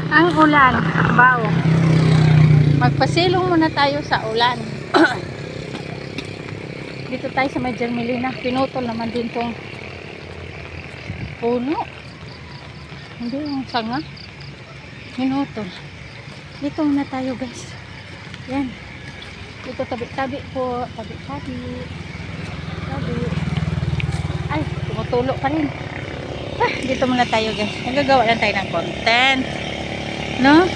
Ang ulan, bao. Magpasilong muna tayo sa ulan. Dito tayo sa may Germelina. Pinutol naman din tong puno. Hindi yung sanga. Pinutol. Dito muna tayo, guys. Yan. Dito tabi-tabi po. Tabi-tabi. Tabi. Ay, tumutulo pa rin. Dito muna tayo, guys. Magagawa lang tayo ng content. No?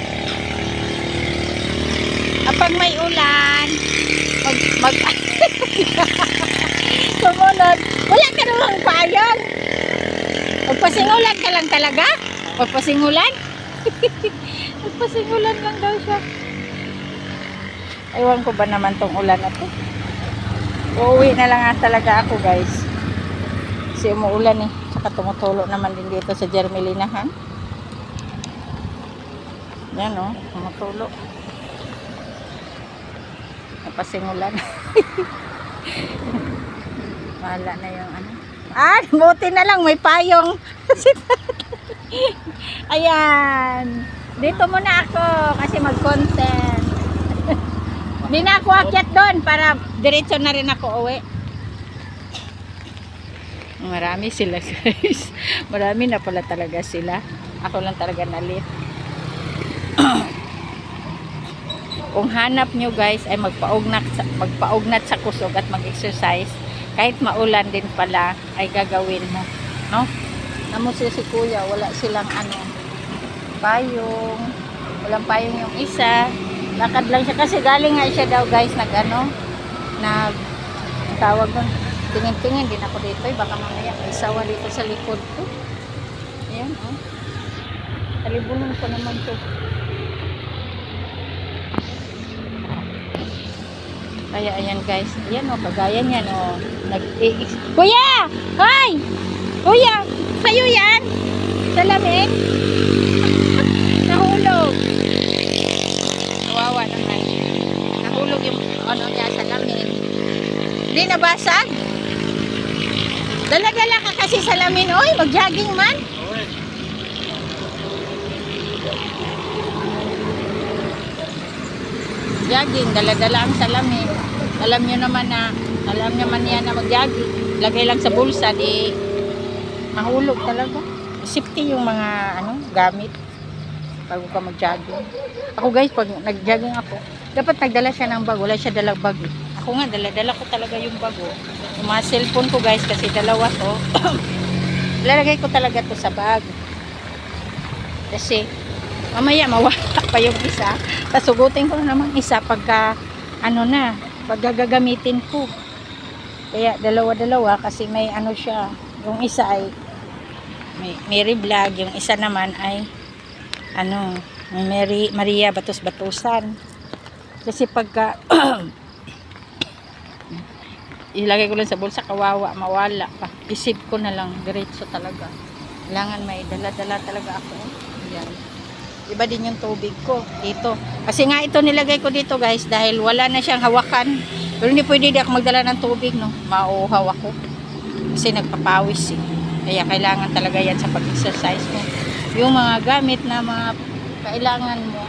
Kapag may ulan, sumunod, wala ka namang payong. Magpasingulan ka lang talaga? Magpasingulan? Magpasingulan lang daw siya. Ewan ko ba naman tong ulan na to. Uuwi na lang talaga ako, guys. Kasi umuulan eh. Saka tumutulo naman din dito sa Germelinahan. Yan o, tumutulo. Napasingulan. Wala na yung ano. Buti na lang may payong. Ayan. Dito muna ako kasi mag-content. Hindi na ako akyat doon para diretso na rin ako uwi. Marami sila, guys. Marami na pala talaga sila. Ako lang talaga nalit. Kung hanap nyo, guys, ay magpaugnat sa kusog at mag-exercise, kahit maulan din pala ay gagawin mo, no? Namo si kuya, wala silang ano, payong, walang payong yung isa, lakad lang siya kasi galing nga siya daw, guys, tawag doon, tingin-tingin din ako dito, baka mamaya may sawa dito sa likod ko. Ayan, oh. Talibulong ko naman to. Kaya ayan, guys, ayan o, kagaya niyan o, Kuya! Hoy! Kuya! Kayo yan? Salamin? Nahulog. Kawawa naman. Nahulog yung ano niya, salamin. Hindi nabasag? Dala-dala ka kasi salamin. Oy, mag-jogging man. Jogging, dala-dala ang salamin. Alam nyo naman yan na mag-jogging. Lagay lang sa bulsa, di mahulog talaga. Safety yung mga gamit bago ka mag-jogging. Ako, guys, pag nag-jogging ako, dapat nagdala siya ng bag. Wala siya dalang bag. Ako nga, dala-dala ko talaga yung bag. Yung mga cellphone ko, guys, kasi dalawa to. Lalagay ko talaga to sa bag. Kasi mamaya mawala pa yung isa. Tasugutin ko naman isa pagka pag gagamitin ko. Kaya dalawa-dalawa kasi may siya. Yung isa ay may vlog, yung isa naman ay Maria Batos-Batusan. Kasi pagka ilagay ko lang sa bulsa, kawawa, mawala pa. Isip ko na lang, diretso talaga. Kailangan may dala-dala talaga ako. Yan. Iba din yung tubig ko dito. Kasi nga ito nilagay ko dito, guys, dahil wala na siyang hawakan. Pero hindi pwede ako magdala ng tubig, no? Mauuhaw ako. Kasi nagpapawis eh. Kaya kailangan talaga yan sa pag-exercise mo. Yung mga gamit na mga kailangan mo,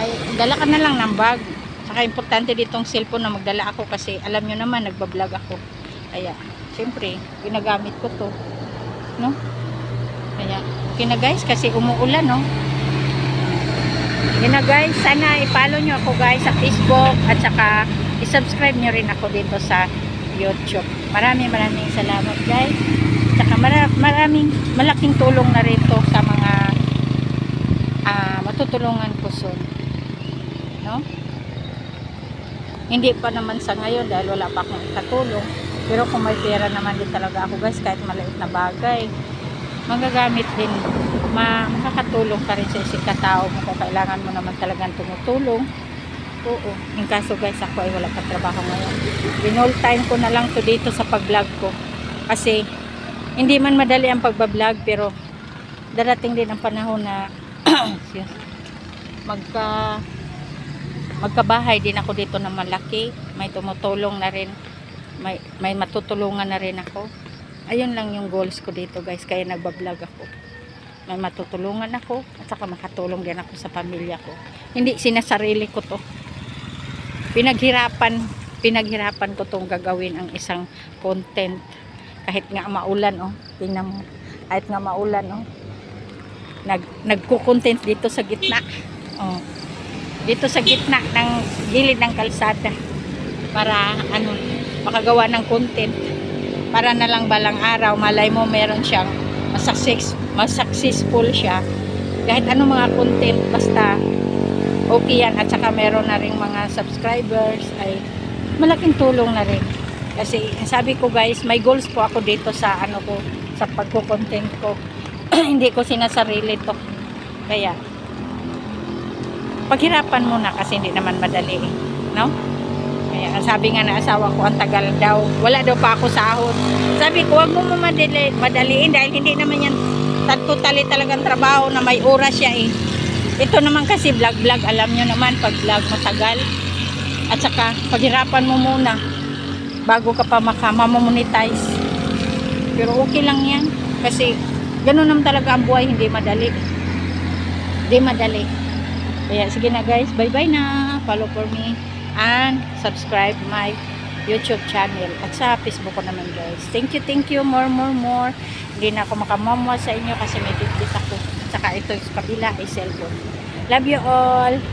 ay dala ka na lang ng bag. Saka importante ditong cellphone na magdala ako kasi alam nyo naman, nagbablog ako. Kaya, syempre, ginagamit ko to. No? Kaya, okay na, guys, kasi umuulan, no? Yun na, guys, sana i-follow nyo ako, guys, sa Facebook at saka i-subscribe nyo rin ako dito sa YouTube. Maraming salamat, guys. At saka maraming malaking tulong na rin to sa mga matutulungan ko soon. No? Hindi pa naman sa ngayon dahil wala pa akong katulong. Pero kung may pera naman din talaga ako, guys, kahit maliit na bagay, magagamit din, makakatulong ka rin sa isang katao mo kung kailangan mo naman talagang tumutulong. Oo. In kaso, guys, ako ay wala pa trabaho ngayon. Binall time ko na lang to dito sa pag-vlog ko. Kasi hindi man madali ang pagbablog, pero darating din ang panahon na magkabahay din ako dito na malaki. May tumutulong na rin. May matutulungan na rin ako. Ayun lang yung goals ko dito, guys, kaya nagbablog ako. may matutulungan ako at saka makatulong din ako sa pamilya ko. Hindi sinasarili ko to. Pinaghirapan ko tong gagawin ang isang content. Kahit nga maulan, oh. Tingnan mo. Kahit nga maulan, oh. Nagko-content dito sa gitna. Oh. Dito sa gitna ng gilid ng kalsada. Para makagawa ng content. Para na lang balang araw, malay mo meron siyang mas-successful siya. Kahit anong mga content, basta okay yan. At saka meron na rin mga subscribers, ay malaking tulong na rin. Kasi sabi ko guys, may goals po ako dito sa sa pagko-content ko. Hindi ko sinasarili to. Kaya paghirapan muna kasi hindi naman madali, no? Kaya sabi nga na asawa ko, ang tagal daw. Wala daw pa ako sahod. Sabi ko, wag mo madaliin dahil hindi naman yan totally talagang trabaho na may oras siya eh. Ito naman kasi vlog, alam nyo naman pag vlog matagal. At saka paghirapan mo muna bago ka pa makamonetize. Pero okay lang yan kasi ganun naman talaga ang buhay, hindi madali. Hindi madali. Kaya sige na guys, bye bye na. Follow for me and subscribe my YouTube channel at sa Facebook ko naman guys. Thank you more. Hindi na ako makamamwa sa inyo kasi may bitbit ako. At saka ito sa kabila ay cellphone. Love you all.